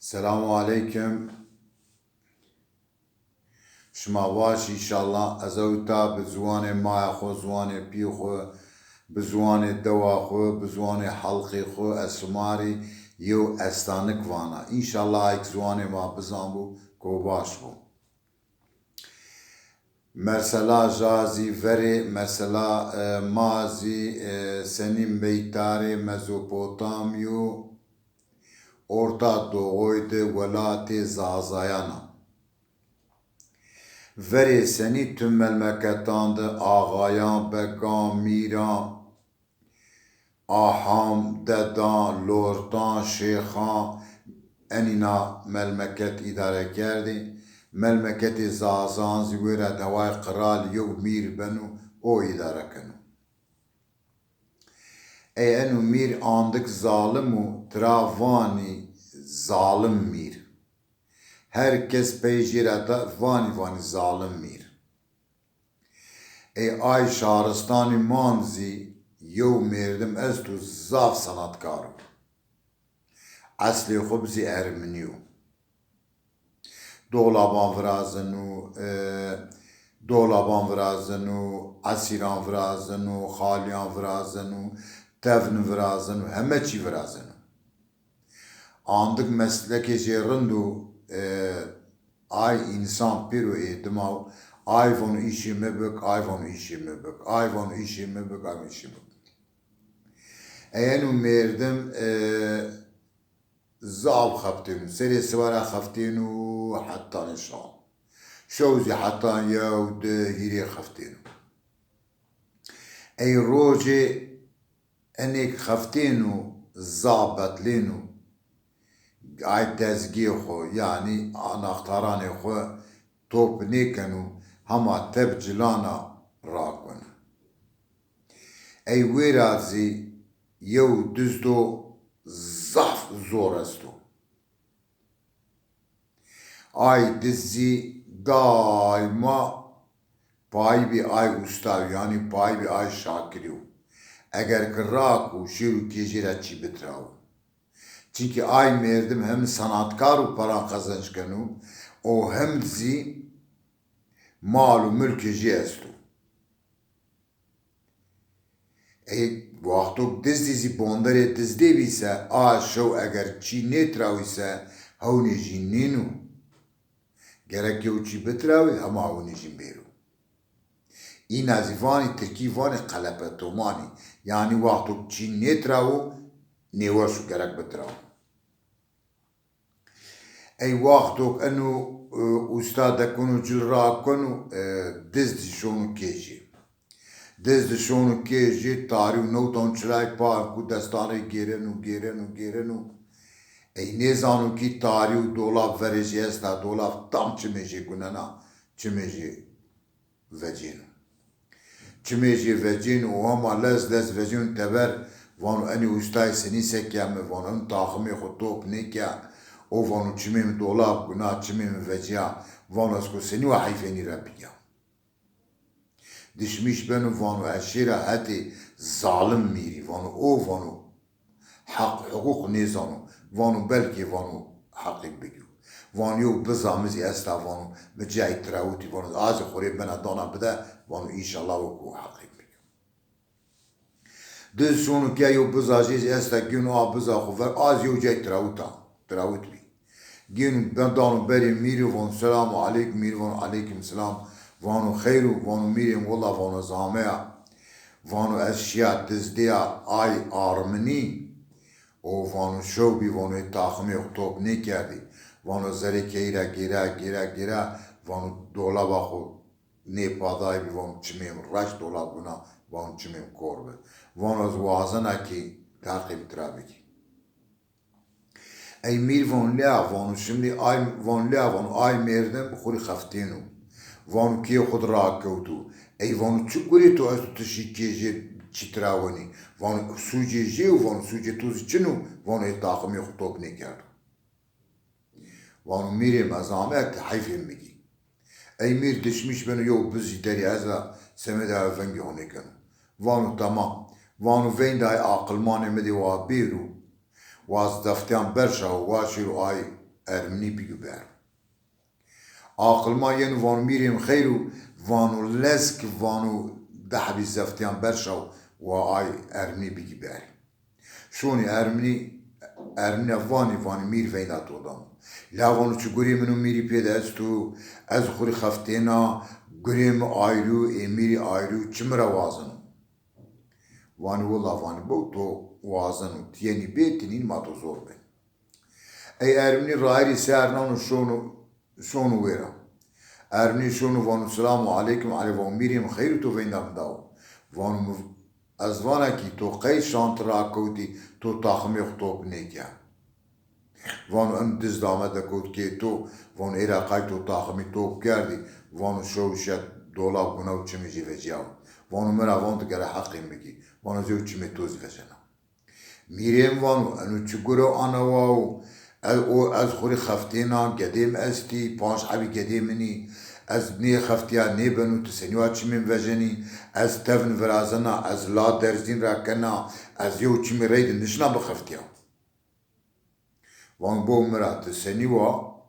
السلام عليكم. شما باش ان شاء الله ازوتا بزوان ما خو زوان بي خو بزوان دوا خو بزوان حلقي خو اسماري يو استانك وانا ان شاء الله اك زوان ما بزامبو كو باش بو مثلا جازي فري مثلا مازي سنين بيتاري مزوبوتاميو Orta Doğu'ydu velati zazayana. Veri seni tüm memleketandı ağayan, bekan, miran, aham, dedan, lordan, şeyhan, enina memleket idare kerdi. Memleketi zazan zivire devay kral yok mir benu o idare kenu. Enu mir andık zalimu travani zalim mir. Herkes peyjirete vani zalim mir. Ay şaristani manzi yow mirdim ez tu zaf sanatkarım. Asli xubzi Ermeniyo. Dolaban vrazenu, asiran vrazenu, xaliyan vrazenu, tevn vrazenu, heme çi vrazenu. Andık mesleki jerindu ay insan piru eğitimav, ay vonu işi mebük, ay vonu işi mebük, ay vonu işi mebük, ay vonu işi mebük. Eyenu merdim zav xaftinu, seri svara xaftinu hatta nişan. شوزي حتى يود هيري خفتينو اي روجي انك خفتينو زابط لينو اي تزقيخو يعني انا اختاراني خو توب نيكنو هما تبجلانا راكون اي ويرازي يو دزدو زاف زورستو اي دزي daima pay bir ay ustav yani pay bir ay şakiriu. Eğer kırraku şiru kejira çi bitravu. Çünkü ay merdim hem sanatkaru para kazançkanu o hem zi malu mülkeci estu. Vaktuk dizdizi bondare dizdevi ise a şov eğer çi netravu ise havni jinninu. Gerek yok çi bitravi ama onu için beru. İn azivani Türkivani kalapetomani yani vaktu çi netravu nevasu gerek bitravu. Ey vaktu enu ustada konu cilra konu dizdi şonu keji. Dizdi şonu keji tarihu notan çilay par ku destane gerenu. Ey nezanu ki tarihu dolap verici esta dolap tam çimeci günena çimeci vecinu. Çimeci vecinu o ama lez vecinu teber vanu eni ustay seni sekyame vanu tahmi xutop nekya o vanu çimim dolap güna çimim veciya vanu asko seni ve hayfeni rabbiya. Dişmiş benu vanu eşira hati zalim miri vanu o vanu hak hukuk nezanu vanu belki vanu hakik bigyu. Vanu yok bizamizi esta vanu bicay travuti vanu azı khori bana dana bide vanu inşallah oku hakik bigyu. Düz şunu ki yok bizaciz esta günü abiza khuver az yok cay travut bi. Gün ben danu beri miri vanu selamu aleyküm miri vanu aleyküm selam vanu khayru vanu miri valla vanu zameya vanu eşya dizdiya ay armeni o vanu şobi vanu tahmi top ne kerdi vanu zerekeira gira vanu dolaba xo ne paday bi vanu çimim raş dolabına vanu çimim korbe vanu az vazana ki takip trabiki ey mir vanu şimdi ay vanu ay merdim xuri xaftinu vanu ki xud rakoutu ey vanu çukuri to astu tşikeje çitravani vanu suceji vanu suce tuz çinu vanu etaqım yok top ne kerdi vanu mirim azamet hayfim bigi ey mir düşmüş beni yok bizi deri aza semeda vengi honekan vanu tamam vanu venday aqlman emedi wa biru was daftan bersha wa shiru ay ارمني بيجبر عقل ما ين وانو ميريم خيرو وانو لسك وانو دحبي زفتيان برشا واي ارمني بيجبر شوني ارمني واني مير فينا تودام لا وانو چگوری منو میری پیدا استو از خوری خفتینا گریم آیرو میری آیرو چمرا وازنو وانو والله وانو بو تو وازنو تيني بيتنين ما تو زور بين اي ارمني رايري سارنا شونو ويرا ارمني شونو وانو السلام عليكم علي وانو ميريم خير تو فين داو وانو ازوانا كي تو قي شانترا كوتي تو تاخمي خطوب نيكيا وانو ان دز دامه كوت كي تو وانو ايرا قاي تو تاخمي تو كاردي وانو شوشت دولاب بناو چميجي فجياو وانو مرا وانو تقرا حقي مكي وانو زيو چمي توز فجنا ميريم وانو انو چگورو انا واو از خوری خفتینا قدیم استی پانش حبی قدیمنی از بنی خفتیا نیبنو تسنیوات چمین وجنی از تفن فرازنا از لا درزین را کنا از یو چمی رید نشنا بخفتیا وان بو مرا تسنیوا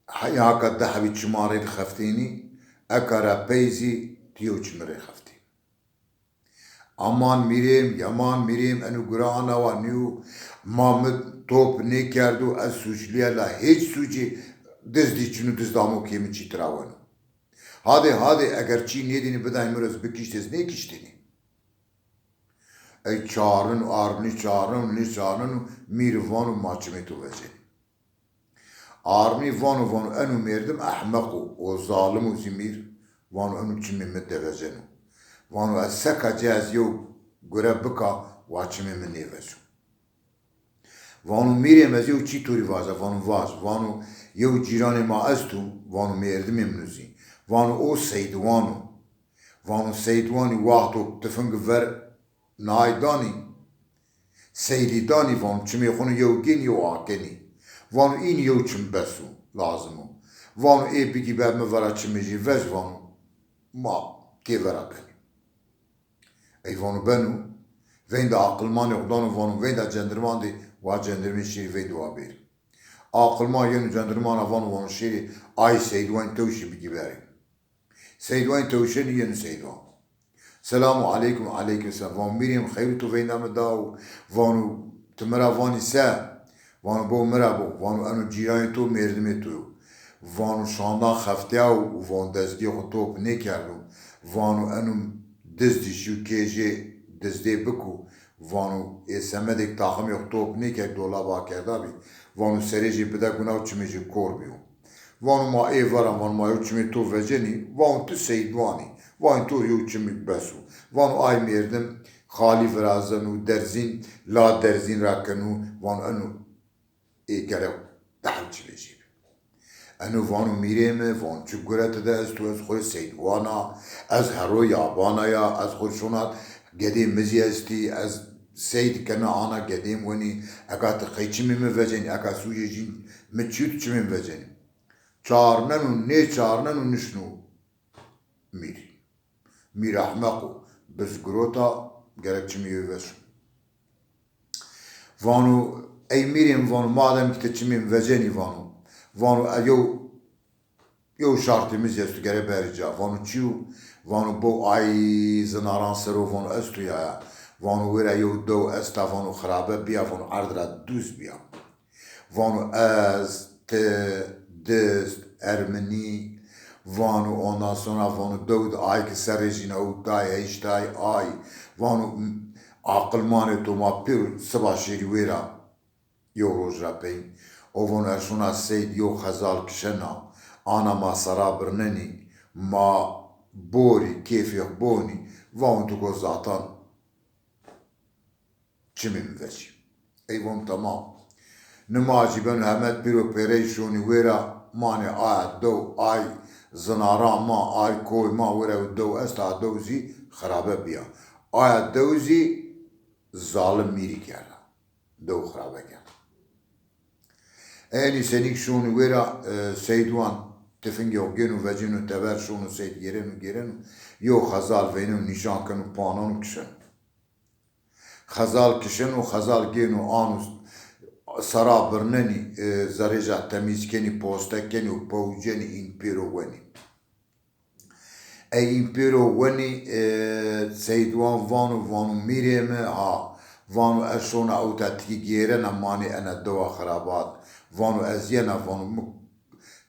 حیاکا دحبی چمارید خفتینی اکارا پیزی تیو چمری خفتی امان میریم یمان میریم انو گرانا و نیو مامد توپ نکردو از سوچلیا لا هیچ سوچی دزدی چنو دزدامو کمی چی تراوانو هاده اگر چی نیدینی بدای مرز بکشتیز نیکشتینی ای چارن آرنی چارن میر وانو ماچمی تو وزنی آرنی وانو انو میردم احمقو و ظالمو زمیر وانو انو چمی مده وزنو وانو از سکا جاز یو گره بکا واچمی من نیوزو وانو میریم از یو چی توری وازه وانو یو جیران ما از تو وانو میردم امنوزی وانو او سیدوانی وقتو تفنگ ور نایدانی سیدیدانی وانو چمی خونو یو گین یو آکنی وانو این یو چم بسو لازمو وانو ای بگی باب مورا چمی جی وز وانو ما که ورا کنی ای وانو بنو وين دا عقلمان يقدانو وانو وين دا جندرمان دي وا جندرمي شيري وين دوا بير عقلمان ينو جندرمان وانو شيري اي سيدوان توشي بيجي باري سيدوان توشي ينو سيدوان سلام عليكم عليكم السلام وان ميريم خير تو وين دام داو وانو تمرا واني سا وانو بو مرا بو وانو انو جيران تو مردمي تو وانو شاندان خفتاو وان دزدي خطوب نكردو وانو انو دزدي شو كيجي دزدی بکو وانو اسمدک تاخم یختوب نیک دولابا کرده بی وانو سریجی بده گناو چمیجی کور بیو وانو ما ای ورم وانو ما یو چمی تو وجنی وانو تو سیدوانی وانو تو یو چمی بسو وانو آی میردم خالی فرازنو درزین لا درزین راکنو وانو انو ای گره دحل چی بجی انو وانو میریم وان چو گره تده از تو از خوی سیدوانا از هرو یابانا یا از خود شونات قديم مزيازتي از سيد كنا انا قديم وني اكا تقيتشي من فجاني اكا سوجي جين متشوت من فجاني چارنن و نشنو مير احمقو بس قروتا قالك چمي يوفشو وانو اي ميريم وانو مادم كتا من فجاني وانو يو شرطي مزيازتو قالي بارجا وانو چيو وانو بو اي زناران سرو وانو استو يا وانو ويرا يو دو استا وانو خرابه بيا وانو عرض را دوز بيا وانو از دست ارمني وانو اونا سونا وانو دود اي كسرجين او تاي هيشتاي اي وانو عقل ماني تو ما بير سبا شيري ويرا يو روج را بين او وانو ارشونا سيد يو خزال كشنا انا ما سرابرنني ما بوري كيف يخبوني وان تو قزعتان چمي مفشي اي وان تمام نماجي بن همت بيرو بيريشوني ويرا ماني آي دو آي زناران ما آي كوي ما ويرا دو استا دوزي خرابه بيا آي دوزي ظالم ميري كيالا دو خرابه كيالا اني سنيك شوني ويرا سيدوان تفنگی و گنو و جنو تبر شونو سید گرنو یو خزال وینو نشان کنو پانانو کشن خزال کشن و خزال گنو آنو سرا برنني زريجة تميز كني بوستا كني وبوجني إمبيرو وني أي إمبيرو وني سيدوان فانو ميريم فانو أشونا أو تاتيجيرنا ماني أنا دوا خرابات فانو أزينا فانو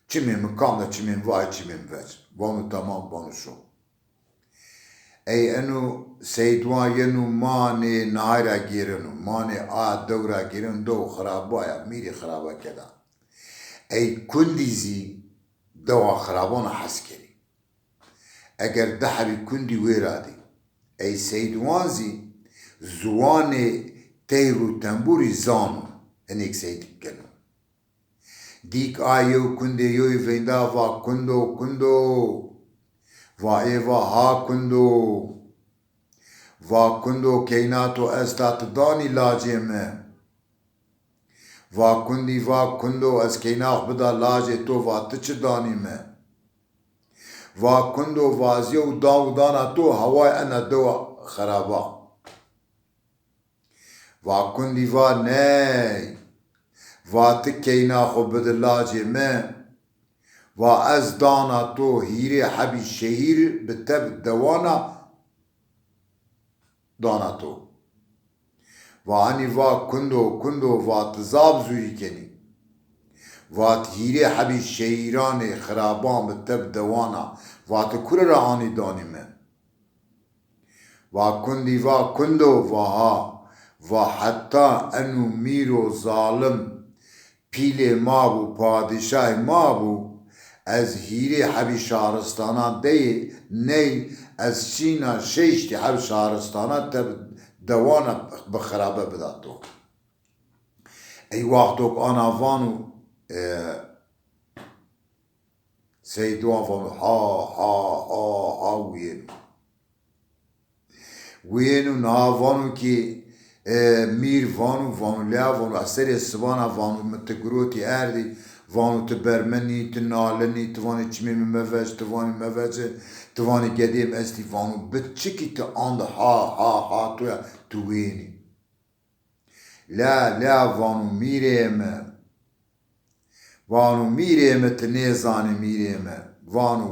چمين مكامل چمين واي چمين فاج فانو تمام فانو شو أي أنو سيدوان ينو ماني نايرا جيرنو ماني دورا جيرن دو خرابايا ميري خرابا كدا أي كنديزي دوا خرابانا حسكري اگر دحري كندي ويرادي أي سيدوانزي زواني تيرو تنبوري زانو انيك سيد كنو ديك آيو كندي يوي فيندا فا كندو va eva ha kundo keinato estat dani laje me va kundo es keinach bida laje to va tich dani me va kundo vazio dana to hawai ana do kharaba va kundi va ne va tikeinach bida laje me وأز دانا تو هيري حبي الشهير بتب دوانا دانا تو واني كندو تزاب زوري كني هيري حبي الشهيران خرابان بتب دوانا كرر آني داني من كندي كندو حتى أنو ميرو ظالم بيلي مابو پادشاه مابو از هیره حبی شهرستانا دی نی از چینا شیشتی حب شهرستانا تب دوانا بخرابه بداتو ای وقتوک آنا وانو سیدوان فانو ها وینو ناوانو که میر وانو لیا وانو اثر سوانا وانو متگروتی اردی وانو تبرمني تنالني تواني تشمي مفاج تواني قديم استي وانو بتشكي تاند ها تويني لا وانو ميريم تنيزاني ميريم وانو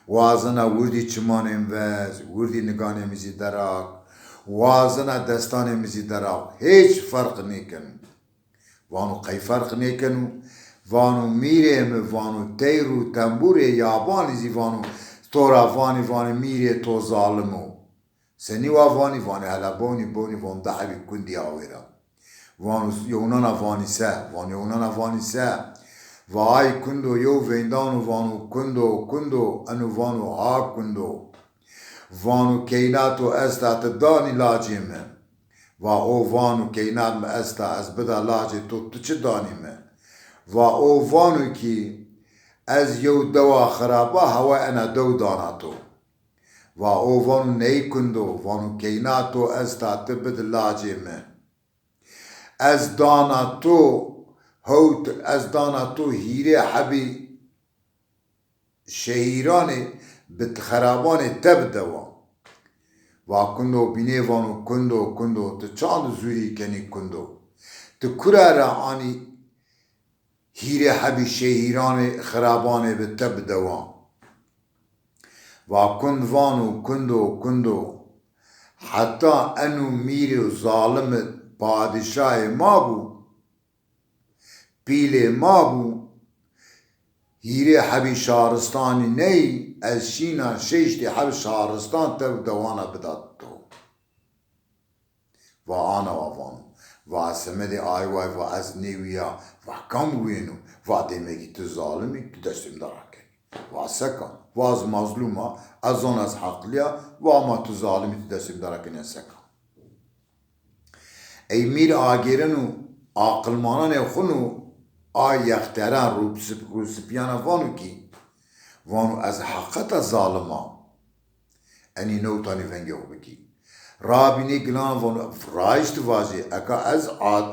وازنا وردي چماني مفاج وردي نگاني مزي دراك وازنا دستاني مزي دراك هيچ فرق نيكن وانو قي فرق نيكنو وانو ميريم وانو تيرو تنبوري ياباني زي وانو تورا واني ميري تو ظالمو سني واني هلا بوني وان دحبي كندي آويرا وانو يونانا واني سا وهاي كندو يو فيندانو وانو كندو انو وانو كندو وانو كيناتو استا تداني لاجيم و اووانو كينات ما استا از بدا لاجي تو تچ داني ما و اووانو كي از يو دوا خرابا هوا انا دو داناتو و اووانو ني كندو وانو كيناتو استا تبد لاجي ما از داناتو هيري حبي شهيراني بتخراباني تبدوا كندو بيني وانو كندو تچاند زوري كني كندو تكرر آني هيري حبي شهيران خراباني بتب دوان وكن وانو كندو حتى انو ميري ظالم بادشاه مابو بيلي مابو هيري حبي شهرستاني ني از شينا شيشتي حب شهرستان تب دوانا بداتو وانا وانو واسمدي آيواي واز نيويا وكم وينو ديمكي تظالمي تدستم دراكي واسكا واز مظلومة ازون از حقليا وما تظالمي تدستم دراكي سكا اي مير آگيرنو عقلمانان خونو يختران روسبيانا وانو كي وانو از حقیقت ظالما اني نوتاني فنگه بكي رابيني گلان وانو رايشت واجه اكا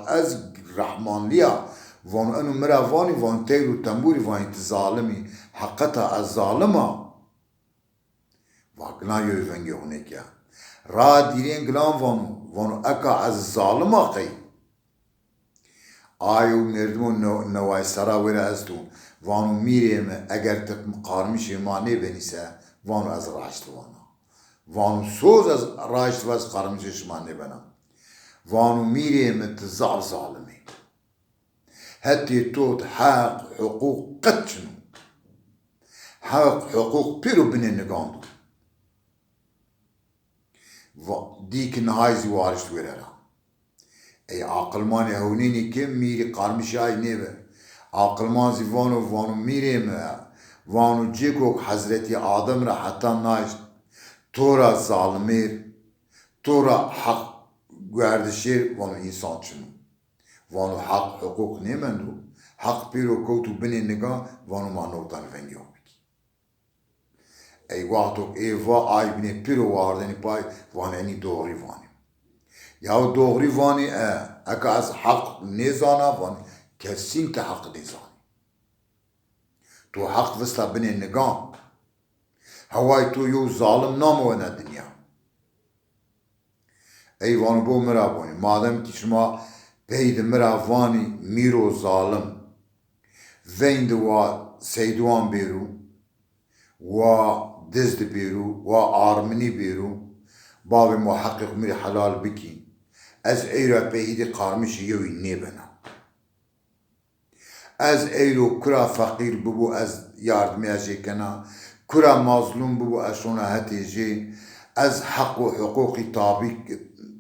از رحمان ليا وانو انو مرا وانو تيرو تنبوري وانو تظالمي حقیقت از ظالما وگلان يوي فنگه هونيكيا را ديرين گلان وانو اكا از ظالما قي آیو مردمون نوای سرا ویره ازتو وانو میریم اگر تک قارمش مانه بنیسه وانو از راشت وانو سوز از راشت و از قارمشش مانه بنا وانو میریم تزار ظالمي هتي توت حق حقوق قتشنو حق حقوق بيرو بني نقاندو ديك نهايزي وارشت ويرا اي عقل ماني هونيني كم ميري قارمشي اي نيبه عقل مانزي وانو ميريم وانو جيكوك حضرتي آدم را حتى نايش تورا ظالمير تورا حق گردشير وانو انسان شنو وانو حق حقوق نيمندو حق بيرو كوتو بني نگا وانو ما نوتان فنگيو اي وقتوك ايوا اي بني بيرو واردني باي وانو اني دوري واني ياو دوري واني اكا از حق نيزانا واني كسين كحق نيزاني تو حق وسلا بني نگا هواي تو يو ظالم ناموانا الدنيا اي وانو بو مرابوني مادم كي شما بيد مرافاني ميرو ظالم وين دوا سيدوان بيرو و دزد بيرو و آرمني بيرو باب محقق مري حلال بكي از ايرا بيدي قارمش يوي نيبنا از ايرو كرا فقير ببو از ياردمي اجي كنا كرا مظلوم ببو اشونا هاتي جي از حق و حقوقي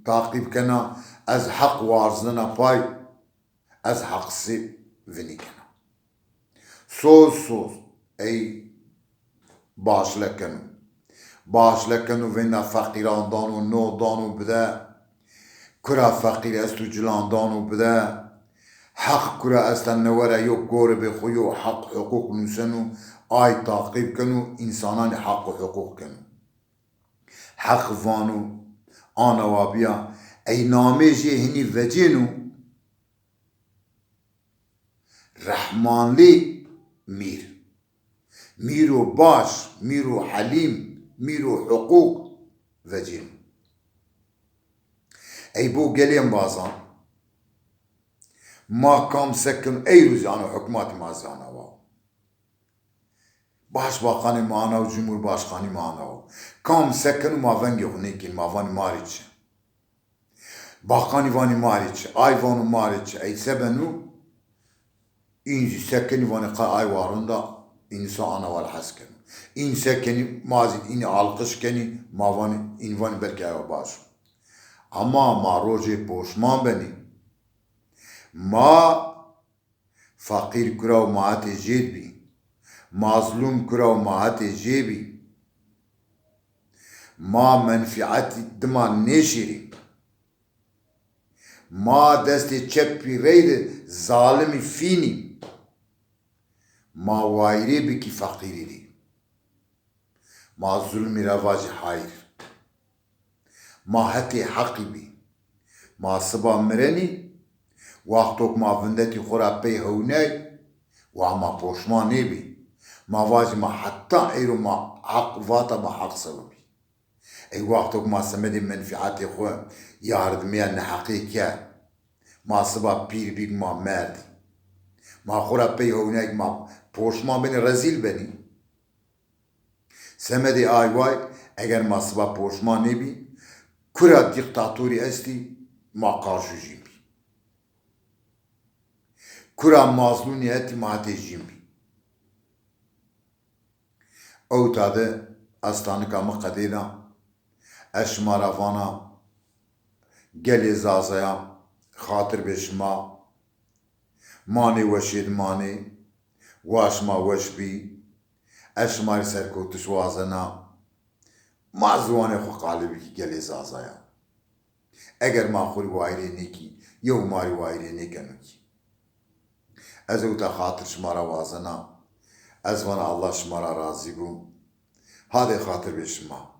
تعقيب كنا از حق وارزنا باي از حق سي فيني كنا سوز اي باش لكنو فينا فقيران دانو نو دانو بدا كرا فقير استو جلان دانو بدا حق كرا استن نورا يو قور بخيو حق حقوق نسنو آي تعقيب كنو انسانان حق وحقوق كنو حق فانو آنا وابيا اي نامي جي هني وجينو رحمان لي ميرو باش ميرو حليم ميرو حقوق وجينو اي بو قليم بازان ما كام سكن اي روزانو حكمات ما زانو باش باقاني معنا وجمهور باشخاني معنا كام سكن ما فنجي غنيكين ما فاني ماريتش باقاني فاني ماريتش اي فانو ماريتش اي سبنو انجي سكني فاني قا اي وارندا انسان والحسكن این سکنی مازید این عالقش کنی ماوان اینوان برکه باش اما ما روزی پوشمان بنی ما فقیر کرا و ماهت جید بی مظلوم کرا و ماهت جید بی ما منفعت دمان نشیری ما دست چپی رید ظالمی فینی ما وایری بکی فقیری دی ما ظلمی رواج حایر ما حتی حقی بی ما صبا مرنی وقتوک ما وندتی خورا پی هونی و ما پوشمانی بی ما واجی ما حتی ایرو ما حق واتا ما حق سببی ای وقتوک ما سمدی منفعاتی خو یاردمیان نحقیقی ما صبا پیر بیگ ما مردی ما خورا پی هونی ما پوشمان بینی رزیل بینی سمدی آی وای اگر ما صبا پوشمان نبی کرا دیکتاتوری استی ما قارشو جیم بی کرا مظلونی اتی ما حتی جیم بی او تاده استانکا مقدینا اشمارا وانا گلی زازایا خاطر بشما ماني وشيد ماني واش ما وش بي اشماري سركو تشوازنا ما زواني خو قالبي كي قالي زازايا اگر ما خوري وايري نيكي يو ماري وايري نيكنوكي ازو تا خاطر شمارا وازنا ازوانا الله شمارا راضي بو هذا خاطر بشما